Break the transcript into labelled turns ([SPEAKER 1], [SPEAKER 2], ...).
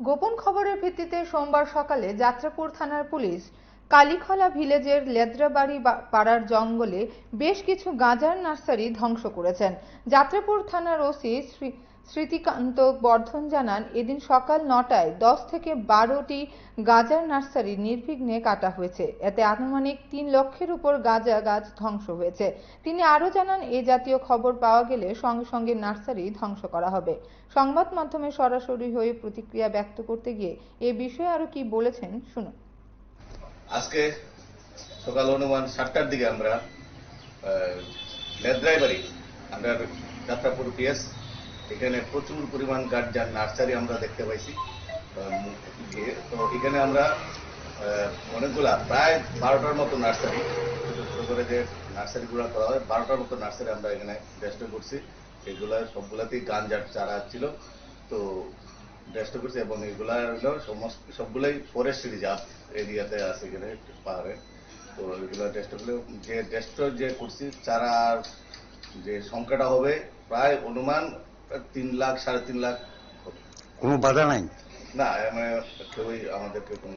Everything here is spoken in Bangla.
[SPEAKER 1] গোপন খবরের ভিত্তিতে সোমবার সকালে যাত্রাপুর থানার পুলিশ কালীখলা ভিলেজের লেদ্রাবাড়ি পাড়ার জঙ্গলে বেশ কিছু গাঁজার নার্সারি ধ্বংস করেছেন। যাত্রাপুর থানার ওসি স্মৃতিকান্ত বর্ধন জানান, এদিন সকাল ৯টায় ১০ থেকে ১২টি গাঁজার নার্সারি নির্বিঘ্নে কাটা হয়েছে। এতে আনুমানিক ৩ লক্ষের উপর গাঁজা গাছ ধ্বংস হয়েছে। তিনি আরও জানান, এ জাতীয় খবর পাওয়া গেলে সঙ্গে সঙ্গে নার্সারি ধ্বংস করা হবে। সংবাদ মাধ্যমে সরাসরি হয়ে প্রতিক্রিয়া ব্যক্ত করতে গিয়ে এ বিষয়ে আরো কি বলেছেন শুনুন।
[SPEAKER 2] আজকে সকাল অনুমান ৭টার দিকে আমরা লেদ্রাইবাড়ি আমরা যাত্রাপুর পিএস এখানে প্রচুর পরিমাণ গাঁজার নার্সারি আমরা দেখতে পাইছি। তো এখানে আমরা অনেকগুলা প্রায় ১২টার মতো নার্সারি, ছোট করে যে নার্সারিগুলো করা হয় ১২টার মতো নার্সারি আমরা এখানে ডেস্ট্রয় করছি। এগুলা সবগুলাতেই গাঁজার চারা ছিল, তো ডেস্ট্রয় করছি এবং এগুলা হলো সবগুলাই ফরেস্ট রিজার্ভ এরিয়াতে আছে এখানে পাহাড়ে। তো এগুলো ডেস্ট্রয় যে করছি চারার যে সংখ্যাটা হবে প্রায় অনুমান ৩ লাখ ৩.৫ লাখ।
[SPEAKER 3] কোনো বাধা নাই?
[SPEAKER 2] না, মানে কেউই আমাদেরকে